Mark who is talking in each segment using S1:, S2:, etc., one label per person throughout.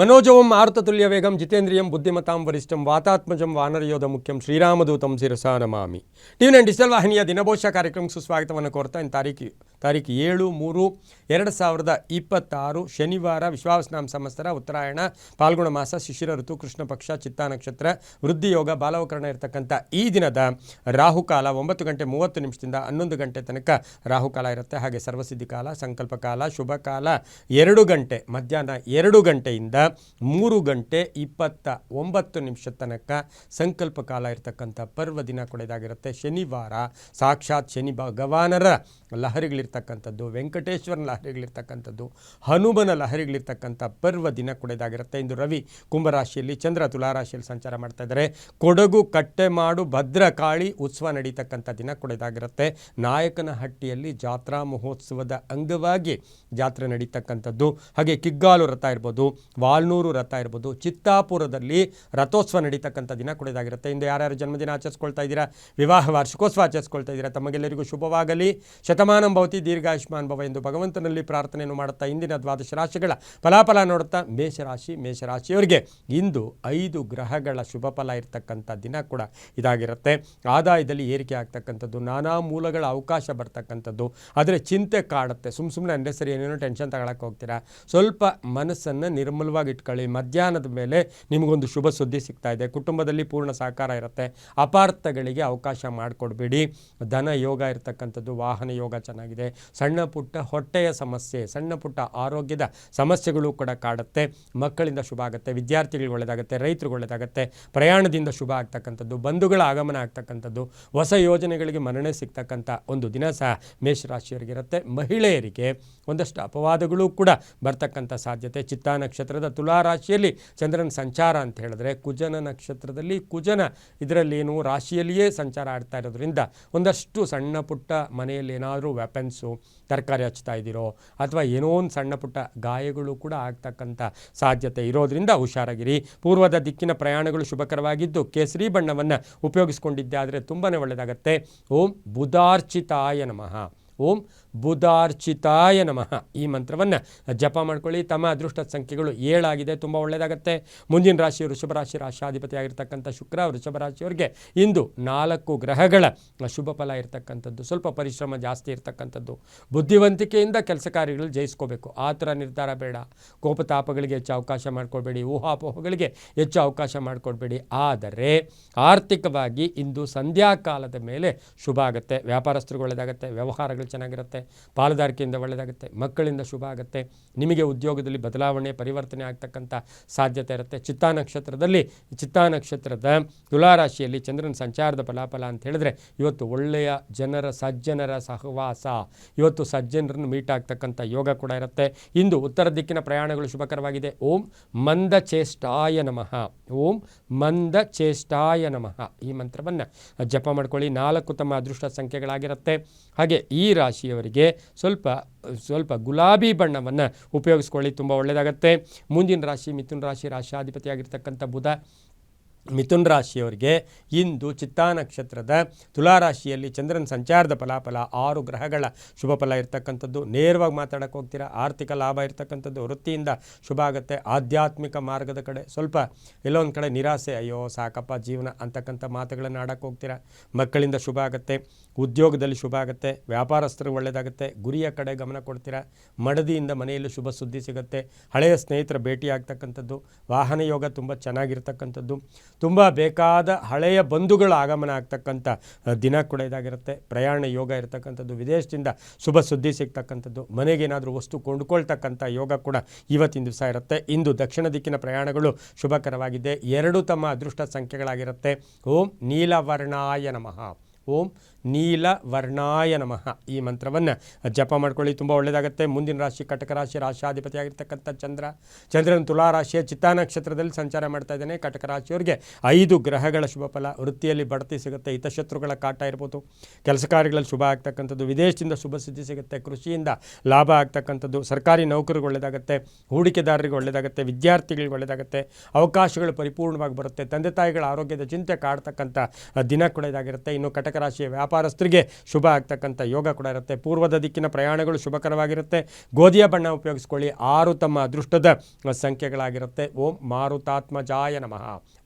S1: मनोजवं मारुततुल्य वेगं जितेन्द्रियं बुद्धिमतां वरिष्ठं वातात्मजं वानरयोध मुख्यं ಶ್ರೀರಾಮದೂತಂ ಶಿರಸಾ ನಮಾಮಿ TV nine digital ವಾಹಿನಿಯ ದಿನಭೋಷ ಕಾರ್ಯಕ್ರಮಕ್ಕೆ ಸುಸ್ವಾಗತವನ್ನು ಕೋರ್ತಾ ಇನ್ನು ತಾರೀಕು 7/3/2026 ಶನಿವಾರ ವಿಶ್ವಾವಸುನಾಮ ಸಂವತ್ಸರ ಉತ್ತರಾಯಣ ಪಾಲ್ಗುಣ ಮಾಸ ಶಿಶಿರ ಋತು ಕೃಷ್ಣ ಪಕ್ಷ ಚಿತ್ತಾ ನಕ್ಷತ್ರ ವೃದ್ಧಿ ಯೋಗ ಬಾಲವಕರಣ ಇರತಕ್ಕಂಥ ಈ ದಿನದ ರಾಹುಕಾಲ 9:30 11 ಗಂಟೆ ತನಕ ರಾಹುಕಾಲ ಇರುತ್ತೆ. ಹಾಗೆ ಸರ್ವಸಿದ್ಧಿ ಕಾಲ, ಸಂಕಲ್ಪ ಕಾಲ, ಶುಭ ಕಾಲ 2 ಗಂಟೆ ಮಧ್ಯಾಹ್ನ 2 ಗಂಟೆಯಿಂದ 3:29 ತನಕ ಸಂಕಲ್ಪ ಕಾಲ ಇರತಕ್ಕಂಥ ಪರ್ವ ದಿನ ಕೊಡೋದಾಗಿರುತ್ತೆ. ಶನಿವಾರ ಸಾಕ್ಷಾತ್ ಶನಿ ಭಗವಾನರ ಲಹರಿಗಳಿರ್ತಕ್ಕಂಥದ್ದು, ವೆಂಕಟೇಶ್ವರನ ಲಹರಿಗಳಿರ್ತಕ್ಕಂಥದ್ದು, ಹನುಮನ ಲಹರಿಗಳಿರ್ತಕ್ಕಂಥ ಪರ್ವ ದಿನ ಕೊಡೋದಾಗಿರುತ್ತೆ. ಇಂದು ರವಿ ಕುಂಭರಾಶಿಯಲ್ಲಿ, ಚಂದ್ರ ತುಲಾರಾಶಿಯಲ್ಲಿ ಸಂಚಾರ ಮಾಡ್ತಾ ಇದ್ದಾರೆ. ಕೊಡಗು ಕಟ್ಟೆಮಾಡು ಭದ್ರಕಾಳಿ ಉತ್ಸವ ನಡೀತಕ್ಕಂಥ ದಿನ ಕೊಡೋದಾಗಿರುತ್ತೆ. ನಾಯಕನಹಟ್ಟಿಯಲ್ಲಿ ಜಾತ್ರಾ ಮಹೋತ್ಸವದ ಅಂಗವಾಗಿ ಜಾತ್ರೆ ನಡೀತಕ್ಕಂಥದ್ದು. ಹಾಗೆ ಕಿಗ್ಗಾಲು ರಥ ಇರ್ಬೋದು, ವಾಲ್ನೂರು ರಥ ಇರ್ಬೋದು, ಚಿತ್ತಾಪುರದಲ್ಲಿ ರಥೋತ್ಸವ ನಡೀತಕ್ಕಂಥ ದಿನ ಕೊಡೋದಾಗಿರುತ್ತೆ. ಇಂದು ಯಾರ್ಯಾರು ಜನ್ಮದಿನ ಆಚರಿಸ್ಕೊಳ್ತಾ ಇದ್ದೀರಾ, ವಿವಾಹ ವಾರ್ಷಿಕೋತ್ಸವ ಆಚರಿಸ್ಕೊಳ್ತಾ ಇದ್ದೀರಾ, ತಮಗೆಲ್ಲರಿಗೂ ಶುಭವಾಗಲಿ. ಶತಮಾನಂ ಭವತಿ ದೀರ್ಘಾಯುಷ್ಮಾನ್ ಭವ ಎಂದು ಭಗವಂತನಲ್ಲಿ ಪ್ರಾರ್ಥನೆಯನ್ನು ಮಾಡುತ್ತಾ ಇಂದಿನ ದ್ವಾದಶ ರಾಶಿಗಳ ಫಲಾಫಲ ನೋಡುತ್ತಾ ಮೇಷರಾಶಿಯವರಿಗೆ ಇಂದು 5 ಗ್ರಹಗಳ ಶುಭ ಫಲ ಇರತಕ್ಕಂಥ ದಿನ ಕೂಡ ಇದಾಗಿರುತ್ತೆ. ಆದಾಯದಲ್ಲಿ ಏರಿಕೆ ಆಗ್ತಕ್ಕಂಥದ್ದು, ನಾನಾ ಮೂಲಗಳ ಅವಕಾಶ ಬರ್ತಕ್ಕಂಥದ್ದು, ಆದರೆ ಚಿಂತೆ ಕಾಡುತ್ತೆ. ಸುಮ್ಮನೆ ಅಂದರೆ ಸರಿ ಏನೇನೋ ಟೆನ್ಷನ್ ತಗೊಳಕ್ಕೆ ಹೋಗ್ತೀರಾ. ಸ್ವಲ್ಪ ಮನಸ್ಸನ್ನು ನಿರ್ಮಲವಾಗಿ ಇಟ್ಕೊಳ್ಳಿ. ಮಧ್ಯಾಹ್ನದ ಮೇಲೆ ನಿಮಗೊಂದು ಶುಭ ಸುದ್ದಿ ಸಿಗ್ತಾ ಇದೆ. ಕುಟುಂಬದಲ್ಲಿ ಪೂರ್ಣ ಸಹಕಾರ ಇರುತ್ತೆ. ಅಪಾರ್ಥಗಳಿಗೆ ಅವಕಾಶ ಮಾಡಿಕೊಡ್ಬೇಡಿ. ಧನ ಯೋಗ ಇರತಕ್ಕಂಥದ್ದು, ವಾಹನ ಯೋಗ ಚೆನ್ನಾಗಿದೆ. ಸಣ್ಣ ಪುಟ್ಟ ಹೊಟ್ಟೆಯ ಸಮಸ್ಯೆ, ಸಣ್ಣ ಪುಟ್ಟ ಆರೋಗ್ಯದ ಸಮಸ್ಯೆಗಳು ಕೂಡ ಕಾಡುತ್ತೆ. ಮಕ್ಕಳಿಂದ ಶುಭ ಆಗುತ್ತೆ, ವಿದ್ಯಾರ್ಥಿಗಳಿಗೆ ಒಳ್ಳೆಯದಾಗುತ್ತೆ, ರೈತರಿಗೆ ಒಳ್ಳೆಯದಾಗುತ್ತೆ, ಪ್ರಯಾಣದಿಂದ ಶುಭ ಆಗ್ತಕ್ಕಂಥದ್ದು, ಬಂಧುಗಳ ಆಗಮನ ಆಗ್ತಕ್ಕಂಥದ್ದು, ಹೊಸ ಯೋಜನೆಗಳಿಗೆ ಮನ್ನಣೆ ಸಿಗ್ತಕ್ಕಂಥ ಒಂದು ದಿನ ಸಹ ಮೇಷರಾಶಿಯವರಿಗಿರುತ್ತೆ. ಮಹಿಳೆಯರಿಗೆ ಒಂದಷ್ಟು ಅಪವಾದಗಳು ಕೂಡ ಬರ್ತಕ್ಕಂಥ ಸಾಧ್ಯತೆ. ಚಿತ್ತಾ ನಕ್ಷತ್ರದ ತುಲಾರಾಶಿಯಲ್ಲಿ ಚಂದ್ರನ ಸಂಚಾರ ಅಂತ ಹೇಳಿದ್ರೆ, ಕುಜನ ನಕ್ಷತ್ರದಲ್ಲಿ ಕುಜನ ಇದರಲ್ಲೇನು ರಾಶಿಯಲ್ಲಿಯೇ ಸಂಚಾರ ಆಡ್ತಾ ಇರೋದ್ರಿಂದ ಒಂದಷ್ಟು ಸಣ್ಣ ಪುಟ್ಟ ಮನೆಯಲ್ಲಿ ಏನಾದರೂ ವೆಪನ್ಸು, ತರಕಾರಿ ಹಚ್ತಾ ಇದ್ದೀರೋ ಅಥವಾ ಏನೋ ಒಂದು ಸಣ್ಣ ಪುಟ್ಟ ಗಾಯಗಳು ಕೂಡ ಆಗ್ತಕ್ಕಂಥ ಸಾಧ್ಯತೆ ಇರೋದ್ರಿಂದ ಹುಷಾರಾಗಿರಿ. ಪೂರ್ವದ ದಿಕ್ಕಿನ ಪ್ರಯಾಣಗಳು ಶುಭಕರವಾಗಿದ್ದು ಕೇಸರಿ ಬಣ್ಣವನ್ನು ಉಪಯೋಗಿಸ್ಕೊಂಡಿದ್ದೆ ಆದರೆ ತುಂಬಾ ಒಳ್ಳೆಯದಾಗತ್ತೆ. ಓಂ ಬುಧಾರ್ಚಿತಾಯ ನಮಃ, ಓಂ ಬುಧಾರ್ಚಿತಾಯ ನಮಃ ಈ ಮಂತ್ರವನ್ನು ಜಪ ಮಾಡ್ಕೊಳ್ಳಿ. ತಮ್ಮ ಅದೃಷ್ಟದ ಸಂಖ್ಯೆಗಳು 7 ಆಗಿದೆ, ತುಂಬ ಒಳ್ಳೆಯದಾಗುತ್ತೆ. ಮುಂದಿನ ರಾಶಿ ವೃಷಭ ರಾಶಿ, ರಾಶಾಧಿಪತಿಯಾಗಿರ್ತಕ್ಕಂಥ ಶುಕ್ರ. ವೃಷಭ ರಾಶಿಯವರಿಗೆ ಇಂದು 4 ಗ್ರಹಗಳ ಶುಭ ಫಲ ಇರತಕ್ಕಂಥದ್ದು. ಸ್ವಲ್ಪ ಪರಿಶ್ರಮ ಜಾಸ್ತಿ ಇರತಕ್ಕಂಥದ್ದು, ಬುದ್ಧಿವಂತಿಕೆಯಿಂದ ಕೆಲಸ ಕಾರ್ಯಗಳಲ್ಲಿ ಜಯಿಸ್ಕೋಬೇಕು. ಆ ಥರ ನಿರ್ಧಾರ ಬೇಡ. ಕೋಪತಾಪಗಳಿಗೆ ಹೆಚ್ಚು ಅವಕಾಶ ಮಾಡಿಕೊಡ್ಬೇಡಿ, ಊಹಾಪೋಹಗಳಿಗೆ ಹೆಚ್ಚು ಅವಕಾಶ ಮಾಡಿಕೊಡ್ಬೇಡಿ. ಆದರೆ ಆರ್ಥಿಕವಾಗಿ ಇಂದು ಸಂಧ್ಯಾಕಾಲದ ಮೇಲೆ ಶುಭ ಆಗುತ್ತೆ. ವ್ಯಾಪಾರಸ್ಥರಿಗೆ ಒಳ್ಳೆಯದಾಗುತ್ತೆ, ವ್ಯವಹಾರಗಳು ಚೆನ್ನಾಗಿರುತ್ತೆ, ಪಾಲುದಾರಿಕೆಯಿಂದ ಒಳ್ಳೆಯದಾಗುತ್ತೆ, ಮಕ್ಕಳಿಂದ ಶುಭ ಆಗುತ್ತೆ. ನಿಮಗೆ ಉದ್ಯೋಗದಲ್ಲಿ ಬದಲಾವಣೆ ಪರಿವರ್ತನೆ ಆಗ್ತಕ್ಕಂಥ ಸಾಧ್ಯತೆ ಇರುತ್ತೆ. ಚಿತ್ತಾ ನಕ್ಷತ್ರದ ತುಲಾರಾಶಿಯಲ್ಲಿ ಚಂದ್ರನ ಸಂಚಾರದ ಫಲಾಫಲ ಅಂತ ಹೇಳಿದ್ರೆ, ಇವತ್ತು ಒಳ್ಳೆಯ ಸಜ್ಜನರ ಸಹವಾಸ, ಇವತ್ತು ಸಜ್ಜನರನ್ನು ಮೀಟ್ ಆಗ್ತಕ್ಕಂಥ ಯೋಗ ಕೂಡ ಇರುತ್ತೆ. ಇಂದು ಉತ್ತರ ದಿಕ್ಕಿನ ಪ್ರಯಾಣಗಳು ಶುಭಕರವಾಗಿದೆ. ಓಂ ಮಂದಚೇಷ್ಟಾಯ ನಮಃ, ಓಂ ಮಂದಚೇಷ್ಟಾಯ ನಮಃ ಈ ಮಂತ್ರವನ್ನು ಜಪ ಮಾಡ್ಕೊಳ್ಳಿ. 4 ತಮ್ಮ ಅದೃಷ್ಟ ಸಂಖ್ಯೆಗಳಾಗಿರುತ್ತೆ. ಹಾಗೆ ಈ ರಾಶಿಯವರಿಗೆ ಸ್ವಲ್ಪ ಗುಲಾಬಿ ಬಣ್ಣವನ್ನು ಉಪಯೋಗಿಸ್ಕೊಳ್ಳಿ, ತುಂಬ ಒಳ್ಳೆಯದಾಗತ್ತೆ. ಮುಂದಿನ ರಾಶಿ ಮಿಥುನ ರಾಶಿ, ರಾಶಾಧಿಪತಿಯಾಗಿರ್ತಕ್ಕಂಥ ಬುಧ. ಮಿಥುನ ರಾಶಿಯವರಿಗೆ ಇಂದು ಚಿತ್ತಾ ನಕ್ಷತ್ರದ ತುಲಾರಾಶಿಯಲ್ಲಿ ಚಂದ್ರನ ಸಂಚಾರದ ಫಲಾಫಲ 6 ಗ್ರಹಗಳ ಶುಭ ಫಲ ಇರ್ತಕ್ಕಂಥದ್ದು. ನೇರವಾಗಿ ಮಾತಾಡೋಕ್ಕೆ ಹೋಗ್ತೀರಾ, ಆರ್ಥಿಕ ಲಾಭ ಇರ್ತಕ್ಕಂಥದ್ದು, ವೃತ್ತಿಯಿಂದ ಶುಭ ಆಗುತ್ತೆ. ಆಧ್ಯಾತ್ಮಿಕ ಮಾರ್ಗದ ಕಡೆ ಸ್ವಲ್ಪ ಎಲ್ಲೊಂದು ಕಡೆ ನಿರಾಸೆ, ಅಯ್ಯೋ ಸಾಕಪ್ಪ ಜೀವನ ಅಂತಕ್ಕಂಥ ಮಾತುಗಳನ್ನು ಆಡೋಕ್ಕೆ ಹೋಗ್ತೀರಾ. ಮಕ್ಕಳಿಂದ ಶುಭ ಆಗುತ್ತೆ, ಉದ್ಯೋಗದಲ್ಲಿ ಶುಭ ಆಗುತ್ತೆ, ವ್ಯಾಪಾರಸ್ಥರಿಗೆ ಒಳ್ಳೆಯದಾಗುತ್ತೆ, ಗುರಿಯ ಕಡೆ ಗಮನ ಕೊಡ್ತೀರಾ. ಮಡದಿಯಿಂದ ಮನೆಯಲ್ಲಿ ಶುಭ ಸುದ್ದಿ ಸಿಗುತ್ತೆ. ಹಳೆಯ ಸ್ನೇಹಿತರ ಭೇಟಿ ಆಗ್ತಕ್ಕಂಥದ್ದು, ವಾಹನ ಯೋಗ ತುಂಬ ಚೆನ್ನಾಗಿರ್ತಕ್ಕಂಥದ್ದು, ತುಂಬ ಬೇಕಾದ ಹಳೆಯ ಬಂಧುಗಳ ಆಗಮನ ಆಗ್ತಕ್ಕಂಥ ದಿನ ಕೂಡ ಇದಾಗಿರುತ್ತೆ. ಪ್ರಯಾಣ ಯೋಗ ಇರತಕ್ಕಂಥದ್ದು, ವಿದೇಶದಿಂದ ಶುಭ ಸುದ್ದಿ ಸಿಗ್ತಕ್ಕಂಥದ್ದು, ಮನೆಗೇನಾದರೂ ವಸ್ತು ಕೊಂಡುಕೊಳ್ತಕ್ಕಂಥ ಯೋಗ ಕೂಡ ಇವತ್ತಿನ ದಿವಸ ಇರುತ್ತೆ. ಇಂದು ದಕ್ಷಿಣ ದಿಕ್ಕಿನ ಪ್ರಯಾಣಗಳು ಶುಭಕರವಾಗಿದೆ. 2 ತಮ್ಮ ಅದೃಷ್ಟ ಸಂಖ್ಯೆಗಳಾಗಿರುತ್ತೆ. ಓಂ ನೀಲವರ್ಣಾಯ ನಮಃ, ಓಂ ನೀಲವರ್ಣಾಯ ನಮಃ ಈ ಮಂತ್ರವನ್ನು ಜಪ ಮಾಡ್ಕೊಳ್ಳಿ, ತುಂಬ ಒಳ್ಳೆಯದಾಗುತ್ತೆ. ಮುಂದಿನ ರಾಶಿ ಕಟಕ ರಾಶಿ, ರಾಶಾಧಿಪತಿಯಾಗಿರ್ತಕ್ಕಂಥ ಚಂದ್ರನ ತುಲಾರಾಶಿಯ ಚಿತ್ತಾ ನಕ್ಷತ್ರದಲ್ಲಿ ಸಂಚಾರ ಮಾಡ್ತಾ ಇದ್ದಾನೆ. ಕಟಕ ರಾಶಿಯವರಿಗೆ 5 ಗ್ರಹಗಳ ಶುಭ ಫಲ. ವೃತ್ತಿಯಲ್ಲಿ ಬಡ್ತಿ ಸಿಗುತ್ತೆ, ಹಿತಶತ್ರುಗಳ ಕಾಟ ಇರ್ಬೋದು, ಕೆಲಸ ಕಾರ್ಯಗಳಲ್ಲಿ ಶುಭ ಆಗ್ತಕ್ಕಂಥದ್ದು, ವಿದೇಶದಿಂದ ಶುಭ ಸುದ್ದಿ ಸಿಗುತ್ತೆ, ಕೃಷಿಯಿಂದ ಲಾಭ ಆಗ್ತಕ್ಕಂಥದ್ದು, ಸರ್ಕಾರಿ ನೌಕರಿಗೆ ಒಳ್ಳೆಯದಾಗುತ್ತೆ, ಹೂಡಿಕೆದಾರರಿಗೆ ಒಳ್ಳೆಯದಾಗುತ್ತೆ, ವಿದ್ಯಾರ್ಥಿಗಳಿಗೆ ಒಳ್ಳೆಯದಾಗುತ್ತೆ, ಅವಕಾಶಗಳು ಪರಿಪೂರ್ಣವಾಗಿ ಬರುತ್ತೆ. ತಂದೆ ತಾಯಿಗಳ ಆರೋಗ್ಯದ ಚಿಂತೆ ಕಾಡ್ತಕ್ಕಂಥ ದಿನ ಕೂಡ ಇದಾಗಿರುತ್ತೆ. ಇನ್ನು ಕಟಕ ರಾಶಿಯ ವ್ಯಾಪಾರಸ್ಥರಿಗೆ ಶುಭ ಆಗ್ತಕ್ಕಂಥ ಯೋಗ ಕೂಡ ಇರುತ್ತೆ. ಪೂರ್ವದ ದಿಕ್ಕಿನ ಪ್ರಯಾಣಗಳು ಶುಭಕರವಾಗಿರುತ್ತೆ. ಗೋಧಿಯ ಬಣ್ಣ ಉಪಯೋಗಿಸ್ಕೊಳ್ಳಿ. 6 ತಮ್ಮ ಅದೃಷ್ಟದ ಸಂಖ್ಯೆಗಳಾಗಿರುತ್ತೆ. ಓಂ ಮಾರುತಾತ್ಮಜಾಯ ನಮಃ.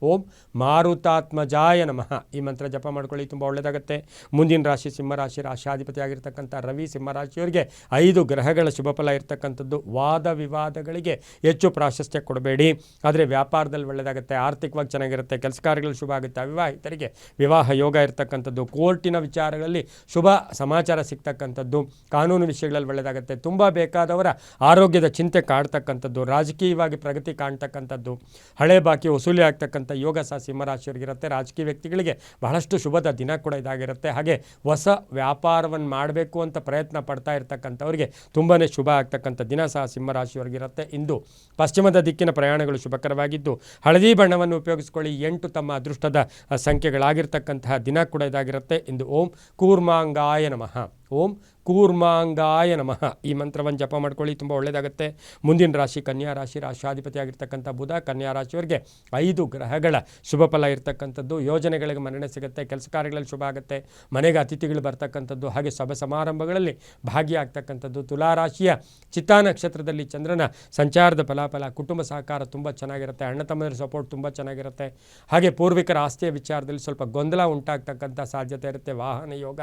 S1: ಓಂ ಮಾರುತಾತ್ಮಜಾಯ ನಮಃ ಈ ಮಂತ್ರ ಜಪ ಮಾಡ್ಕೊಳ್ಳಿ, ತುಂಬ ಒಳ್ಳೆಯದಾಗುತ್ತೆ. ಮುಂದಿನ ರಾಶಿ ಸಿಂಹರಾಶಿ. ರಾಶಿಯಾಧಿಪತಿ ಆಗಿರ್ತಕ್ಕಂಥ ರವಿ ಸಿಂಹರಾಶಿಯವರಿಗೆ 5 ಗ್ರಹಗಳ ಶುಭ ಫಲ ಇರ್ತಕ್ಕಂಥದ್ದು. ವಾದ ವಿವಾದಗಳಿಗೆ ಹೆಚ್ಚು ಪ್ರಾಶಸ್ತ್ಯ ಕೊಡಬೇಡಿ, ಆದರೆ ವ್ಯಾಪಾರದಲ್ಲಿ ಒಳ್ಳೆಯದಾಗುತ್ತೆ. ಆರ್ಥಿಕವಾಗಿ ಚೆನ್ನಾಗಿರುತ್ತೆ. ಕೆಲಸ ಕಾರ್ಯಗಳು ಶುಭ ಆಗುತ್ತೆ. ಅವಿವಾಹಿತರಿಗೆ ವಿವಾಹ ಯೋಗ ಇರ್ತಕ್ಕಂಥದ್ದು. ಕೋರ್ಟಿನ ವಿಚಾರಗಳಲ್ಲಿ ಶುಭ ಸಮಾಚಾರ ಸಿಗ್ತಕ್ಕಂಥದ್ದು. ಕಾನೂನು ವಿಷಯಗಳಲ್ಲಿ ಒಳ್ಳೆಯದಾಗುತ್ತೆ. ತುಂಬ ಬೇಕಾದವರ ಆರೋಗ್ಯದ ಚಿಂತೆ ಕಾಡ್ತಕ್ಕಂಥದ್ದು. ರಾಜಕೀಯವಾಗಿ ಪ್ರಗತಿ ಕಾಣ್ತಕ್ಕಂಥದ್ದು. ಹಳೆ ಬಾಕಿ ವಸೂಲಿ ಆಗ್ತಕ್ಕಂಥ ಯೋಗ ಸಹ ಸಿಂಹರಾಶಿಯವರಿಗಿರುತ್ತೆ. ರಾಜಕೀಯ ವ್ಯಕ್ತಿಗಳಿಗೆ ಬಹಳಷ್ಟು ಶುಭದ ದಿನ ಕೂಡ ಇದಾಗಿರುತ್ತೆ. ಹಾಗೆ ಹೊಸ ವ್ಯಾಪಾರವನ್ನು ಮಾಡಬೇಕು ಅಂತ ಪ್ರಯತ್ನ ಪಡ್ತಾ ಇರ್ತಕ್ಕಂಥವ್ರಿಗೆ ತುಂಬಾ ಶುಭ ಆಗ್ತಕ್ಕಂಥ ದಿನ ಸಹ ಸಿಂಹರಾಶಿಯವರಿಗಿರುತ್ತೆ. ಇಂದು ಪಶ್ಚಿಮದ ದಿಕ್ಕಿನ ಪ್ರಯಾಣಗಳು ಶುಭಕರವಾಗಿದ್ದು ಹಳದಿ ಬಣ್ಣವನ್ನು ಉಪಯೋಗಿಸಿಕೊಳ್ಳಿ. 8 ತಮ್ಮ ಅದೃಷ್ಟದ ಸಂಖ್ಯೆಗಳಾಗಿರ್ತಕ್ಕಂತಹ ದಿನ ಕೂಡ ಇದಾಗಿರುತ್ತೆ. ಇಂದು ಓಂ ಕೂರ್ಮಾಂಗಾಯ ನಮಃ. ಓಂ ಕೂರ್ಮಾಂಗಾಯ ನಮಃ ಈ ಮಂತ್ರವನ್ನು ಜಪ ಮಾಡ್ಕೊಳ್ಳಿ, ತುಂಬ ಒಳ್ಳೆಯದಾಗುತ್ತೆ. ಮುಂದಿನ ರಾಶಿ ಕನ್ಯಾ ರಾಶಿ. ರಾಶಿಯಾಧಿಪತಿ ಆಗಿರ್ತಕ್ಕಂಥ ಬುಧ ಕನ್ಯಾ ರಾಶಿಯವರಿಗೆ 5 ಗ್ರಹಗಳ ಶುಭ ಫಲ ಇರ್ತಕ್ಕಂಥದ್ದು. ಯೋಜನೆಗಳಿಗೆ ಮನ್ನಣೆ ಸಿಗುತ್ತೆ. ಕೆಲಸ ಕಾರ್ಯಗಳಲ್ಲಿ ಶುಭ ಆಗುತ್ತೆ. ಮನೆಗೆ ಅತಿಥಿಗಳು ಬರ್ತಕ್ಕಂಥದ್ದು. ಹಾಗೆ ಸಭೆ ಸಮಾರಂಭಗಳಲ್ಲಿ ಭಾಗಿಯಾಗ್ತಕ್ಕಂಥದ್ದು. ತುಲಾರಾಶಿಯ ಚಿತ್ತಾ ನಕ್ಷತ್ರದಲ್ಲಿ ಚಂದ್ರನ ಸಂಚಾರದ ಫಲಾಫಲ. ಕುಟುಂಬ ಸಹಕಾರ ತುಂಬ ಚೆನ್ನಾಗಿರುತ್ತೆ. ಅಣ್ಣ ತಮ್ಮದರ ಸಪೋರ್ಟ್ ತುಂಬ ಚೆನ್ನಾಗಿರುತ್ತೆ. ಹಾಗೆ ಪೂರ್ವಿಕರ ಆಸ್ತಿಯ ವಿಚಾರದಲ್ಲಿ ಸ್ವಲ್ಪ ಗೊಂದಲ ಉಂಟಾಗ್ತಕ್ಕಂಥ ಸಾಧ್ಯತೆ ಇರುತ್ತೆ. ವಾಹನ ಯೋಗ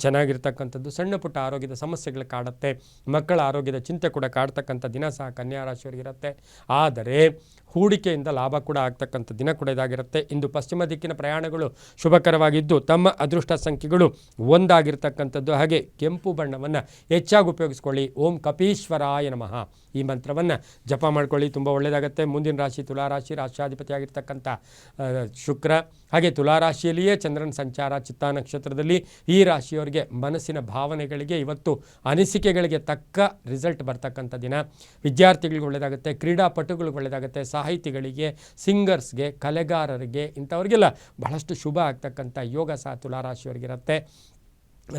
S1: ಚೆನ್ನಾಗಿರ್ತಕ್ಕಂಥದ್ದು. ಸಣ್ಣ ಪುಟ್ಟ ಆರೋಗ್ಯದ ಸಮಸ್ಯೆಗಳು ಕಾಡುತ್ತೆ. ಮಕ್ಕಳ ಆರೋಗ್ಯದ ಚಿಂತೆ ಕೂಡ ಕಾಡ್ತಕ್ಕಂಥ ದಿನ ಸಹ ಕನ್ಯಾ ರಾಶಿಯವರಿಗಿರುತ್ತೆ. ಆದರೆ ಹೂಡಿಕೆಯಿಂದ ಲಾಭ ಕೂಡ ಆಗ್ತಕ್ಕಂಥ ದಿನ ಕೂಡ ಇದಾಗಿರುತ್ತೆ. ಇಂದು ಪಶ್ಚಿಮ ದಿಕ್ಕಿನ ಪ್ರಯಾಣಗಳು ಶುಭಕರವಾಗಿದ್ದು ತಮ್ಮ ಅದೃಷ್ಟ ಸಂಖ್ಯೆಗಳು 1 ಆಗಿರ್ತಕ್ಕಂಥದ್ದು. ಹಾಗೆ ಕೆಂಪು ಬಣ್ಣವನ್ನು ಹೆಚ್ಚಾಗಿ ಉಪಯೋಗಿಸ್ಕೊಳ್ಳಿ. ಓಂ ಕಪೀಶ್ವರಾಯ ನಮಃ ಈ ಮಂತ್ರವನ್ನು ಜಪ ಮಾಡ್ಕೊಳ್ಳಿ, ತುಂಬ ಒಳ್ಳೆಯದಾಗುತ್ತೆ. ಮುಂದಿನ ರಾಶಿ ತುಲಾರಾಶಿ. ರಾಶಿಯಾಧಿಪತಿ ಆಗಿರ್ತಕ್ಕಂಥ ಶುಕ್ರ. ಹಾಗೆ ತುಲಾರಾಶಿಯಲ್ಲಿಯೇ ಚಂದ್ರನ ಸಂಚಾರ ಚಿತ್ತಾ ನಕ್ಷತ್ರದಲ್ಲಿ. ಈ ರಾಶಿಯವರಿಗೆ ಮನಸ್ಸಿನ ಭಾವನೆಗಳಿಗೆ ಇವತ್ತು ಅನಿಸಿಕೆಗಳಿಗೆ ತಕ್ಕ ರಿಸಲ್ಟ್ ಬರ್ತಕ್ಕಂಥ ದಿನ. ವಿದ್ಯಾರ್ಥಿಗಳಿಗೆ ಒಳ್ಳೆಯದಾಗುತ್ತೆ. ಕ್ರೀಡಾಪಟುಗಳಿಗೆ ಒಳ್ಳೆಯದಾಗುತ್ತೆ. ಸಾಹಿತಿಗಳಿಗೆ, ಸಿಂಗರ್ಸ್ಗೆ, ಕಲೆಗಾರರಿಗೆ ಇಂಥವ್ರಿಗೆಲ್ಲ ಬಹಳಷ್ಟು ಶುಭ ಆಗ್ತಕ್ಕಂಥ ಯೋಗ ಸಹ ತುಲಾರಾಶಿಯವರಿಗಿರುತ್ತೆ.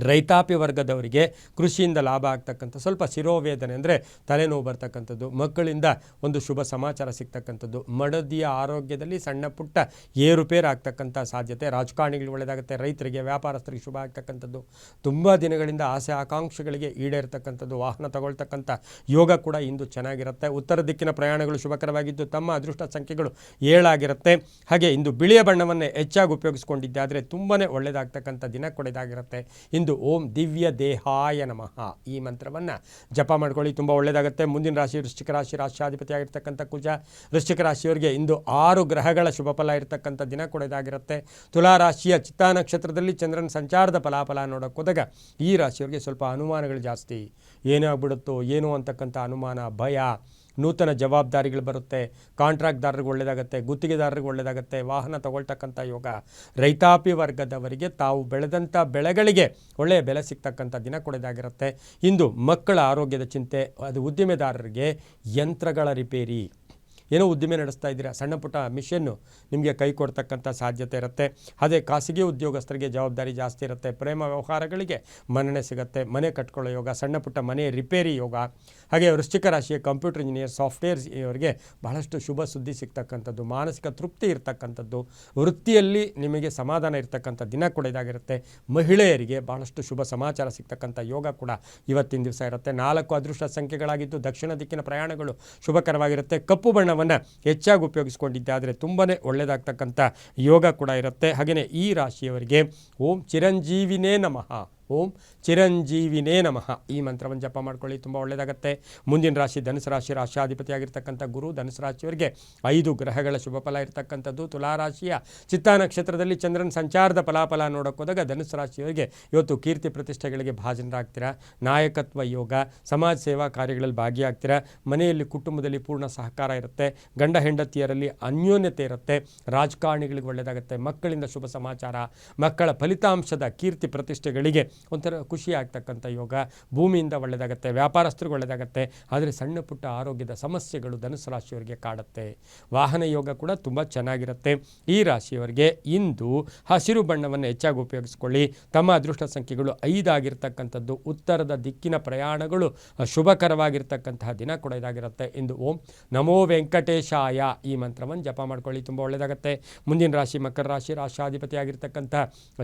S1: ರೈತಾಪಿ ವರ್ಗದವರಿಗೆ ಕೃಷಿಯಿಂದ ಲಾಭ ಆಗ್ತಕ್ಕಂಥ ಸ್ವಲ್ಪ ಶಿರೋವೇದನೆ ಅಂದರೆ ತಲೆನೋವು ಬರ್ತಕ್ಕಂಥದ್ದು. ಮಕ್ಕಳಿಂದ ಒಂದು ಶುಭ ಸಮಾಚಾರ ಸಿಗ್ತಕ್ಕಂಥದ್ದು. ಮಡದಿಯ ಆರೋಗ್ಯದಲ್ಲಿ ಸಣ್ಣ ಪುಟ್ಟ ಏರುಪೇರು ಆಗ್ತಕ್ಕಂಥ ಸಾಧ್ಯತೆ. ರಾಜಕಾರಣಿಗಳಿಗೆ ಒಳ್ಳೆಯದಾಗುತ್ತೆ. ರೈತರಿಗೆ, ವ್ಯಾಪಾರಸ್ಥರಿಗೆ ಶುಭ ಆಗ್ತಕ್ಕಂಥದ್ದು. ತುಂಬ ದಿನಗಳಿಂದ ಆಸೆ ಆಕಾಂಕ್ಷೆಗಳಿಗೆ ಈಡೇರ್ತಕ್ಕಂಥದ್ದು. ವಾಹನ ತಗೊಳ್ತಕ್ಕಂಥ ಯೋಗ ಕೂಡ ಇಂದು ಚೆನ್ನಾಗಿರುತ್ತೆ. ಉತ್ತರ ದಿಕ್ಕಿನ ಪ್ರಯಾಣಗಳು ಶುಭಕರವಾಗಿದ್ದು ತಮ್ಮ ಅದೃಷ್ಟ ಸಂಖ್ಯೆಗಳು 7 ಆಗಿರುತ್ತೆ. ಹಾಗೆ ಇಂದು ಬಿಳಿಯ ಬಣ್ಣವನ್ನು ಹೆಚ್ಚಾಗಿ ಉಪಯೋಗಿಸ್ಕೊಂಡಿದ್ದಾದರೆ ತುಂಬಾ ಒಳ್ಳೆಯದಾಗ್ತಕ್ಕಂಥ ದಿನ ಕೂಡ ಇದಾಗಿರುತ್ತೆ. ಇಂದು ಓಂ ದಿವ್ಯ ದೇಹಾಯ ನಮಃ ಈ ಮಂತ್ರವನ್ನು ಜಪ ಮಾಡ್ಕೊಳ್ಳಿ, ತುಂಬ ಒಳ್ಳೆಯದಾಗುತ್ತೆ. ಮುಂದಿನ ರಾಶಿ ವೃಶ್ಚಿಕ ರಾಶಿ. ರಾಶಿಯಾಧಿಪತಿ ಆಗಿರ್ತಕ್ಕಂಥ ಕುಜ. ವೃಶ್ಚಿಕ ರಾಶಿಯವರಿಗೆ ಇಂದು 6 ಗ್ರಹಗಳ ಶುಭ ಫಲ ಇರತಕ್ಕಂಥ ದಿನ ಕೂಡ ಇದಾಗಿರುತ್ತೆ. ತುಲಾರಾಶಿಯ ಚಿತ್ತಾ ನಕ್ಷತ್ರದಲ್ಲಿ ಚಂದ್ರನ ಸಂಚಾರದ ಫಲಾಫಲ ನೋಡೋಕೆ ಹೋದಾಗ ಈ ರಾಶಿಯವರಿಗೆ ಸ್ವಲ್ಪ ಅನುಮಾನಗಳು ಜಾಸ್ತಿ. ಏನಾಗ್ಬಿಡುತ್ತೋ ಏನೋ ಅಂತಕ್ಕಂಥ ಅನುಮಾನ, ಭಯ. ನೂತನ ಜವಾಬ್ದಾರಿಗಳು ಬರುತ್ತೆ. ಕಾಂಟ್ರಾಕ್ಟ್ದಾರರಿಗೆ ಒಳ್ಳೆಯದಾಗುತ್ತೆ. ಗುತ್ತಿಗೆದಾರರಿಗೆ ಒಳ್ಳೆಯದಾಗುತ್ತೆ. ವಾಹನ ತಗೊಳ್ತಕ್ಕಂಥ ಯೋಗ. ರೈತಾಪಿ ವರ್ಗದವರಿಗೆ ತಾವು ಬೆಳೆದಂಥ ಬೆಳೆಗಳಿಗೆ ಒಳ್ಳೆಯ ಬೆಲೆ ಸಿಗ್ತಕ್ಕಂಥ ದಿನ ಕೂಡ ಇದಾಗಿರುತ್ತೆ. ಇಂದು ಮಕ್ಕಳ ಆರೋಗ್ಯದ ಚಿಂತೆ. ಅದು ಉದ್ದಿಮೆದಾರರಿಗೆ ಯಂತ್ರಗಳ ರಿಪೇರಿ, ಏನೋ ಉದ್ದಿಮೆ ನಡೆಸ್ತಾ ಇದ್ದೀರಾ, ಸಣ್ಣ ಪುಟ್ಟ ಮಿಷನ್ನು ನಿಮಗೆ ಕೈ ಕೊಡ್ತಕ್ಕಂಥ ಸಾಧ್ಯತೆ ಇರುತ್ತೆ. ಅದೇ ಖಾಸಗಿ ಉದ್ಯೋಗಸ್ಥರಿಗೆ ಜವಾಬ್ದಾರಿ ಜಾಸ್ತಿ ಇರುತ್ತೆ. ಪ್ರೇಮ ವ್ಯವಹಾರಗಳಿಗೆ ಮನ್ನಣೆ ಸಿಗುತ್ತೆ. ಮನೆ ಕಟ್ಕೊಳ್ಳೋ ಯೋಗ, ಸಣ್ಣ ಪುಟ್ಟ ಮನೆ ರಿಪೇರಿ ಯೋಗ. ಹಾಗೆ ವೃಶ್ಚಿಕ ರಾಶಿಯ ಕಂಪ್ಯೂಟರ್ ಇಂಜಿನಿಯರ್, ಸಾಫ್ಟ್ವೇರ್ ಇವರಿಗೆ ಬಹಳಷ್ಟು ಶುಭ ಸುದ್ದಿ ಸಿಗ್ತಕ್ಕಂಥದ್ದು. ಮಾನಸಿಕ ತೃಪ್ತಿ ಇರ್ತಕ್ಕಂಥದ್ದು. ವೃತ್ತಿಯಲ್ಲಿ ನಿಮಗೆ ಸಮಾಧಾನ ಇರ್ತಕ್ಕಂಥ ದಿನ ಕೂಡ ಇದಾಗಿರುತ್ತೆ. ಮಹಿಳೆಯರಿಗೆ ಬಹಳಷ್ಟು ಶುಭ ಸಮಾಚಾರ ಸಿಗ್ತಕ್ಕಂಥ ಯೋಗ ಕೂಡ ಇವತ್ತಿನ ದಿವಸ ಇರುತ್ತೆ. 4 ಅದೃಷ್ಟ ಸಂಖ್ಯೆಗಳಾಗಿದ್ದು ದಕ್ಷಿಣ ದಿಕ್ಕಿನ ಪ್ರಯಾಣಗಳು ಶುಭಕರವಾಗಿರುತ್ತೆ. ಕಪ್ಪು ಬಣ್ಣವನ್ನು ಹೆಚ್ಚಾಗಿ ಉಪಯೋಗಿಸಿಕೊಂಡಿದ್ದಾದರೆ ತುಂಬಾ ಒಳ್ಳೆಯದಾಗ್ತಕ್ಕಂಥ ಯೋಗ ಕೂಡ ಇರುತ್ತೆ. ಹಾಗೆಯೇ ಈ ರಾಶಿಯವರಿಗೆ ಓಂ ಚಿರಂಜೀವಿನೇ ನಮಃ. ಓಂ ಚಿರಂಜೀವಿನೇ ನಮಃ ಈ ಮಂತ್ರವನ್ನು ಜಪ ಮಾಡ್ಕೊಳ್ಳಿ, ತುಂಬ ಒಳ್ಳೆಯದಾಗುತ್ತೆ. ಮುಂದಿನ ರಾಶಿ ಧನುಸು ರಾಶಿ. ರಾಶಿಯಾಧಿಪತಿ ಆಗಿರ್ತಕ್ಕಂಥ ಗುರು. ಧನುಸು ರಾಶಿಯವರಿಗೆ 5 ಗ್ರಹಗಳ ಶುಭ ಫಲ ಇರ್ತಕ್ಕಂಥದ್ದು. ತುಲಾರಾಶಿಯ ಚಿತ್ತಾ ನಕ್ಷತ್ರದಲ್ಲಿ ಚಂದ್ರನ ಸಂಚಾರದ ಫಲಾಫಲ ನೋಡೋಕೆ ಹೋದಾಗ ಧನುಸು ರಾಶಿಯವರಿಗೆ ಇವತ್ತು ಕೀರ್ತಿ ಪ್ರತಿಷ್ಠೆಗಳಿಗೆ ಭಾಜನರಾಗ್ತೀರಾ. ನಾಯಕತ್ವ ಯೋಗ, ಸಮಾಜ ಸೇವಾ ಕಾರ್ಯಗಳಲ್ಲಿ ಭಾಗಿಯಾಗ್ತೀರಾ. ಮನೆಯಲ್ಲಿ ಕುಟುಂಬದಲ್ಲಿ ಪೂರ್ಣ ಸಹಕಾರ ಇರುತ್ತೆ. ಗಂಡ ಹೆಂಡತಿಯರಲ್ಲಿ ಅನ್ಯೋನ್ಯತೆ ಇರುತ್ತೆ. ರಾಜಕಾರಣಿಗಳಿಗೆ ಒಳ್ಳೆಯದಾಗುತ್ತೆ. ಮಕ್ಕಳಿಂದ ಶುಭ ಸಮಾಚಾರ. ಮಕ್ಕಳ ಫಲಿತಾಂಶದ ಕೀರ್ತಿ ಪ್ರತಿಷ್ಠೆಗಳಿಗೆ ಒಂಥರ ಖುಷಿ ಆಗ್ತಕ್ಕಂಥ ಯೋಗ. ಭೂಮಿಯಿಂದ ಒಳ್ಳೆಯದಾಗತ್ತೆ, ವ್ಯಾಪಾರಸ್ಥರಿಗೆ ಒಳ್ಳೆಯದಾಗತ್ತೆ. ಆದರೆ ಸಣ್ಣ ಪುಟ್ಟ ಆರೋಗ್ಯದ ಸಮಸ್ಯೆಗಳು ಧನುಸು ರಾಶಿಯವರಿಗೆ ಕಾಡುತ್ತೆ. ವಾಹನ ಯೋಗ ಕೂಡ ತುಂಬ ಚೆನ್ನಾಗಿರುತ್ತೆ. ಈ ರಾಶಿಯವರಿಗೆ ಇಂದು ಹಸಿರು ಬಣ್ಣವನ್ನು ಹೆಚ್ಚಾಗಿ ಉಪಯೋಗಿಸ್ಕೊಳ್ಳಿ. ತಮ್ಮ ಅದೃಷ್ಟ ಸಂಖ್ಯೆಗಳು 5 ಆಗಿರ್ತಕ್ಕಂಥದ್ದು. ಉತ್ತರದ ದಿಕ್ಕಿನ ಪ್ರಯಾಣಗಳು ಶುಭಕರವಾಗಿರ್ತಕ್ಕಂತಹ ದಿನ ಕೂಡ ಇದಾಗಿರುತ್ತೆ. ಇಂದು ಓಂ ನಮೋ ವೆಂಕಟೇಶಾಯ ಈ ಮಂತ್ರವನ್ನು ಜಪ ಮಾಡ್ಕೊಳ್ಳಿ, ತುಂಬ ಒಳ್ಳೆಯದಾಗುತ್ತೆ. ಮುಂದಿನ ರಾಶಿ ಮಕರ ರಾಶಿ. ರಾಶಾಧಿಪತಿ ಆಗಿರ್ತಕ್ಕಂಥ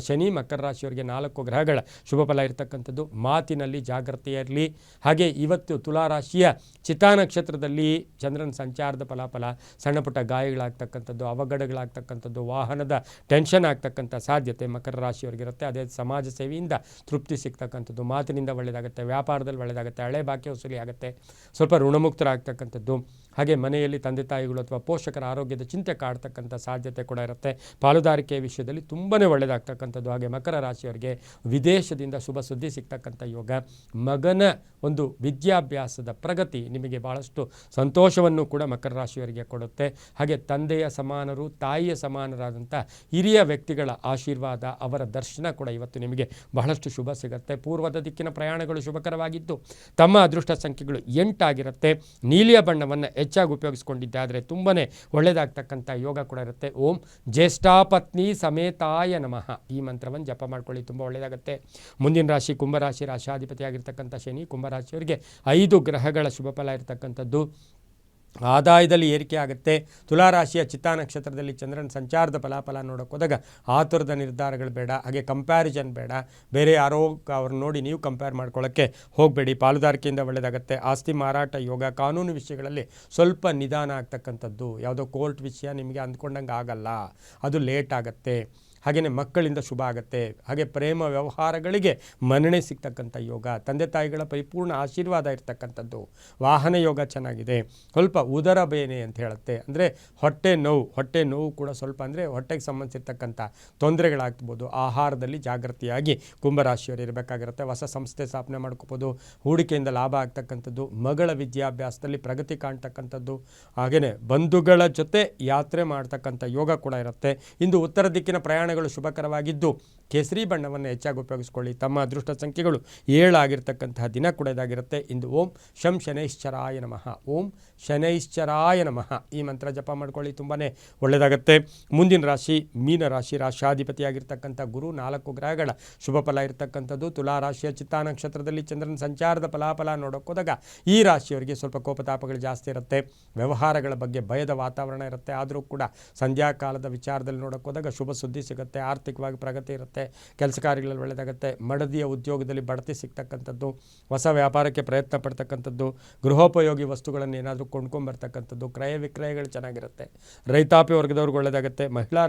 S1: ಶನಿ ಮಕರ ರಾಶಿಯವರಿಗೆ 4 ಗ್ರಹಗಳ ಶುಭ ಫಲ ಇರತಕ್ಕಂಥದ್ದು. ಮಾತಿನಲ್ಲಿ ಜಾಗ್ರತೆ ಇರಲಿ. ಹಾಗೆ ಇವತ್ತು ತುಲಾ ರಾಶಿಯ ಚಿತಾ ನಕ್ಷತ್ರದಲ್ಲಿ ಚಂದ್ರನ ಸಂಚಾರದ ಫಲಾಫಲ. ಸಣ್ಣ ಪುಟ್ಟ ಗಾಯಗಳಾಗ್ತಕ್ಕಂಥದ್ದು, ಅವಘಡಗಳಾಗ್ತಕ್ಕಂಥದ್ದು, ವಾಹನದ ಟೆನ್ಷನ್ ಆಗ್ತಕ್ಕಂಥ ಸಾಧ್ಯತೆ ಮಕರ ರಾಶಿಯವರಿಗಿರುತ್ತೆ. ಅದೇ ಸಮಾಜ ಸೇವೆಯಿಂದ ತೃಪ್ತಿ ಸಿಗ್ತಕ್ಕಂಥದ್ದು, ಮಾತಿನಿಂದ ಒಳ್ಳೆಯದಾಗುತ್ತೆ, ವ್ಯಾಪಾರದಲ್ಲಿ ಒಳ್ಳೆಯದಾಗುತ್ತೆ, ಹಳೆ ಬಾಕಿ ವಸೂಲಿ ಆಗುತ್ತೆ, ಸ್ವಲ್ಪ ಋಣಮುಕ್ತರಾಗ್ತಕ್ಕಂಥದ್ದು. ಹಾಗೆ ಮನೆಯಲ್ಲಿ ತಂದೆ ತಾಯಿಗಳು ಅಥವಾ ಪೋಷಕರ ಆರೋಗ್ಯದ ಚಿಂತೆ ಕಾಡ್ತಕ್ಕಂಥ ಸಾಧ್ಯತೆ ಕೂಡ ಇರುತ್ತೆ. ಪಾಲುದಾರಿಕೆ ವಿಷಯದಲ್ಲಿ ತುಂಬಾ ಒಳ್ಳೆಯದಾಗ್ತಕ್ಕಂಥದ್ದು. ಹಾಗೆ ಮಕರ ರಾಶಿಯವರಿಗೆ ವಿದೇಶದಿಂದ ಶುಭ ಸುದ್ದಿ ಸಿಗ್ತಕ್ಕಂಥ ಯೋಗ. ಮಗನ ಒಂದು ವಿದ್ಯಾಭ್ಯಾಸದ ಪ್ರಗತಿ ನಿಮಗೆ ಭಾಳಷ್ಟು ಸಂತೋಷವನ್ನು ಕೂಡ ಮಕರ ರಾಶಿಯವರಿಗೆ ಕೊಡುತ್ತೆ. ಹಾಗೆ ತಂದೆಯ ಸಮಾನರು, ತಾಯಿಯ ಸಮಾನರಾದಂಥ ಹಿರಿಯ ವ್ಯಕ್ತಿಗಳ ಆಶೀರ್ವಾದ, ಅವರ ದರ್ಶನ ಕೂಡ ಇವತ್ತು ನಿಮಗೆ ಬಹಳಷ್ಟು ಶುಭ ಸಿಗುತ್ತೆ. ಪೂರ್ವದ ದಿಕ್ಕಿನ ಪ್ರಯಾಣಗಳು ಶುಭಕರವಾಗಿದ್ದು ತಮ್ಮ ಅದೃಷ್ಟ ಸಂಖ್ಯೆಗಳು 8 ಆಗಿರುತ್ತೆ. ನೀಲಿಯ ಬಣ್ಣವನ್ನು ಹೆಚ್ಚಾಗಿ ಉಪಯೋಗಿಸ್ಕೊಂಡಿದ್ದಾದರೆ ತುಂಬಾ ಒಳ್ಳೆಯದಾಗ್ತಕ್ಕಂಥ ಯೋಗ ಕೂಡ ಇರುತ್ತೆ. ಓಂ ಜ್ಯೇಷ್ಠಾಪತ್ನಿ ಸಮೇತಾಯ ನಮಃ ಈ ಮಂತ್ರವನ್ನು ಜಪ ಮಾಡ್ಕೊಳ್ಳಿ, ತುಂಬ ಒಳ್ಳೆಯದಾಗುತ್ತೆ. ಮುಂದಿನ ರಾಶಿ ಕುಂಭರಾಶಿ. ರಾಶಾಧಿಪತಿಯಾಗಿರ್ತಕ್ಕಂಥ ಶನಿ ಕುಂಭರಾಶಿಯವರಿಗೆ 5 ಗ್ರಹಗಳ ಶುಭ ಫಲ ಇರತಕ್ಕಂಥದ್ದು. ಆದಾಯದಲ್ಲಿ ಏರಿಕೆ ಆಗುತ್ತೆ. ತುಲಾರಾಶಿಯ ಚಿತ್ತಾ ನಕ್ಷತ್ರದಲ್ಲಿ ಚಂದ್ರನ ಸಂಚಾರದ ಫಲಾಫಲ ನೋಡೋಕೆ ಹೋದಾಗ ಆತುರದ ನಿರ್ಧಾರಗಳು ಬೇಡ. ಹಾಗೆ ಕಂಪ್ಯಾರಿಸನ್ ಬೇಡ. ಬೇರೆ ಯಾರೋ ಅವ್ರನ್ನ ನೋಡಿ ನೀವು ಕಂಪೇರ್ ಮಾಡ್ಕೊಳ್ಳೋಕ್ಕೆ ಹೋಗಬೇಡಿ. ಪಾಲುದಾರಿಕೆಯಿಂದ ಒಳ್ಳೆಯದಾಗುತ್ತೆ. ಆಸ್ತಿ ಮಾರಾಟ ಯೋಗ. ಕಾನೂನು ವಿಷಯಗಳಲ್ಲಿ ಸ್ವಲ್ಪ ನಿಧಾನ ಆಗ್ತಕ್ಕಂಥದ್ದು. ಯಾವುದೋ ಕೋರ್ಟ್ ವಿಷಯ ನಿಮಗೆ ಅಂದ್ಕೊಂಡಂಗೆ ಆಗಲ್ಲ, ಅದು ಲೇಟ್ ಆಗುತ್ತೆ. ಹಾಗೆಯೇ ಮಕ್ಕಳಿಂದ ಶುಭ ಆಗುತ್ತೆ. ಹಾಗೆ ಪ್ರೇಮ ವ್ಯವಹಾರಗಳಿಗೆ ಮನ್ನಣೆ ಸಿಗ್ತಕ್ಕಂಥ ಯೋಗ. ತಂದೆ ತಾಯಿಗಳ ಪರಿಪೂರ್ಣ ಆಶೀರ್ವಾದ ಇರ್ತಕ್ಕಂಥದ್ದು. ವಾಹನ ಯೋಗ ಚೆನ್ನಾಗಿದೆ. ಸ್ವಲ್ಪ ಉದರ ಬೇನೆ ಅಂತ ಹೇಳುತ್ತೆ, ಅಂದರೆ ಹೊಟ್ಟೆ ನೋವು ಕೂಡ ಸ್ವಲ್ಪ, ಅಂದರೆ ಹೊಟ್ಟೆಗೆ ಸಂಬಂಧಿಸಿರ್ತಕ್ಕಂಥ ತೊಂದರೆಗಳಾಗ್ಬೋದು. ಆಹಾರದಲ್ಲಿ ಜಾಗೃತಿಯಾಗಿ ಕುಂಭರಾಶಿಯವರು ಇರಬೇಕಾಗಿರುತ್ತೆ. ಹೊಸ ಸಂಸ್ಥೆ ಸ್ಥಾಪನೆ ಮಾಡ್ಕೋಬೋದು. ಹೂಡಿಕೆಯಿಂದ ಲಾಭ ಆಗ್ತಕ್ಕಂಥದ್ದು. ಮಗಳ ವಿದ್ಯಾಭ್ಯಾಸದಲ್ಲಿ ಪ್ರಗತಿ ಕಾಣ್ತಕ್ಕಂಥದ್ದು. ಹಾಗೆಯೇ ಬಂಧುಗಳ ಜೊತೆ ಯಾತ್ರೆ ಮಾಡ್ತಕ್ಕಂಥ ಯೋಗ ಕೂಡ ಇರುತ್ತೆ. ಇಂದು ಉತ್ತರ ದಿಕ್ಕಿನ ಪ್ರಯಾಣಗಳು ಶುಭಕರವಾಗಿದ್ದು ಕೇಸರಿ ಬಣ್ಣವನ್ನು ಹೆಚ್ಚಾಗಿ ಉಪಯೋಗಿಸ್ಕೊಳ್ಳಿ. ತಮ್ಮ ಅದೃಷ್ಟ ಸಂಖ್ಯೆಗಳು 7 ಆಗಿರ್ತಕ್ಕಂತಹ ದಿನ ಕೂಡ ಇದಾಗಿರುತ್ತೆ. ಇಂದು ಓಂ ಶಂ ಶನೈಶ್ಚರಾಯ ನಮಃ ಓಂ ಶನೈಶ್ಚರಾಯ ನಮಃ ಈ ಮಂತ್ರ ಜಪ ಮಾಡ್ಕೊಳ್ಳಿ, ತುಂಬಾ ಒಳ್ಳೆಯದಾಗುತ್ತೆ. ಮುಂದಿನ ರಾಶಿ ಮೀನ ರಾಶಿ. ರಾಶಾಧಿಪತಿಯಾಗಿರ್ತಕ್ಕಂಥ ಗುರು 4 ಗ್ರಹಗಳ ಶುಭ ಫಲ ಇರತಕ್ಕಂಥದ್ದು. ತುಲಾ ರಾಶಿಯ ಚಿತ್ತಾ ನಕ್ಷತ್ರದಲ್ಲಿ ಚಂದ್ರನ ಸಂಚಾರದ ಫಲಾಫಲ ನೋಡೋಕೆ ಹೋದಾಗ ಈ ರಾಶಿಯವರಿಗೆ ಸ್ವಲ್ಪ ಕೋಪತಾಪಗಳು ಜಾಸ್ತಿ ಇರುತ್ತೆ. ವ್ಯವಹಾರಗಳ ಬಗ್ಗೆ ಭಯದ ವಾತಾವರಣ ಇರುತ್ತೆ. ಆದರೂ ಕೂಡ ಸಂಧ್ಯಾಕಾಲದ ವಿಚಾರದಲ್ಲಿ ನೋಡೋಕೆ ಹೋದಾಗ ಶುಭ ಸುದ್ದಿ ಸಿಗುತ್ತೆ. ಆರ್ಥಿಕವಾಗಿ ಪ್ರಗತಿ ಇರುತ್ತೆ. ಕೆಲಸ ಕಾರ್ಯಗಳಲ್ಲಿ ಒಳ್ಳೆಯದಾಗುತ್ತೆ. ಮಡದಿಯ ಉದ್ಯೋಗದಲ್ಲಿ ಬಡ್ತಿ ಸಿಗ್ತಕ್ಕಂಥದ್ದು. ಹೊಸ ವ್ಯಾಪಾರಕ್ಕೆ ಪ್ರಯತ್ನ ಪಡ್ತಕ್ಕಂಥದ್ದು. ಗೃಹೋಪಯೋಗಿ ವಸ್ತುಗಳನ್ನು ಏನಾದರೂ ಕೊಂಡ್ಕೊಂಬರ್ತಕ್ಕಂಥದ್ದು. ಕ್ರಯ ವಿಕ್ರಯಗಳು ಚೆನ್ನಾಗಿರುತ್ತೆ. ರೈತಾಪಿ ವರ್ಗದವ್ರಿಗೆ ಒಳ್ಳೆಯದಾಗುತ್ತೆ. ಮಹಿಳಾ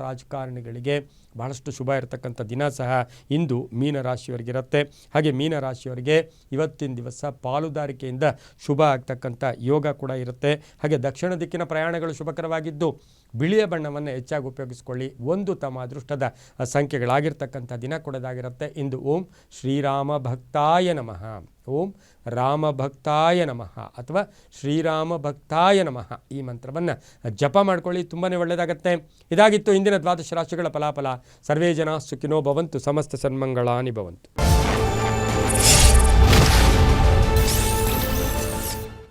S1: ರಾಜಕಾರಣಿಗಳಿಗೆ ಬಹಳಷ್ಟು ಶುಭ ಇರತಕ್ಕಂಥ ದಿನ ಸಹ ಇಂದು ಮೀನರಾಶಿಯವರಿಗಿರುತ್ತೆ. ಹಾಗೆ ಮೀನರಾಶಿಯವರಿಗೆ ಇವತ್ತಿನ ದಿವಸ ಪಾಲುದಾರಿಕೆಯಿಂದ ಶುಭ ಆಗ್ತಕ್ಕಂಥ ಯೋಗ ಕೂಡ ಇರುತ್ತೆ. ಹಾಗೆ ದಕ್ಷಿಣ ದಿಕ್ಕಿನ ಪ್ರಯಾಣಗಳು ಶುಭಕರವಾಗಿದ್ದು ಬಿಳಿಯ ಬಣ್ಣವನ್ನು ಹೆಚ್ಚಾಗಿ ಉಪಯೋಗಿಸಿಕೊಳ್ಳಿ. ಒಂದು ತಮ್ಮ ಅದೃಷ್ಟದ ಸಂಖ್ಯೆಗಳಾಗಿರ್ತಕ್ಕಂಥ ದಿನ ಕೊಡೋದಾಗಿರುತ್ತೆ. ಇಂದು ಓಂ ಶ್ರೀರಾಮ ಭಕ್ತಾಯ ನಮಃ ಓಂ ರಾಮ ಭಕ್ತಾಯ ನಮಃ ಅಥವಾ ಶ್ರೀರಾಮ ಭಕ್ತಾಯ ನಮಃ ಈ ಮಂತ್ರವನ್ನು ಜಪ ಮಾಡ್ಕೊಳ್ಳಿ, ತುಂಬಾ ಒಳ್ಳೆಯದಾಗತ್ತೆ. ಇದಾಗಿತ್ತು ಇಂದಿನ ದ್ವಾದಶ ರಾಶಿಗಳ ಫಲಾಫಲ. ಸರ್ವೇ ಜನ ಸುಖಿನೋ ಭವಂತು, ಸಮಸ್ತ ಸನ್ಮಂಗಳಾನಿ ಭವಂತು.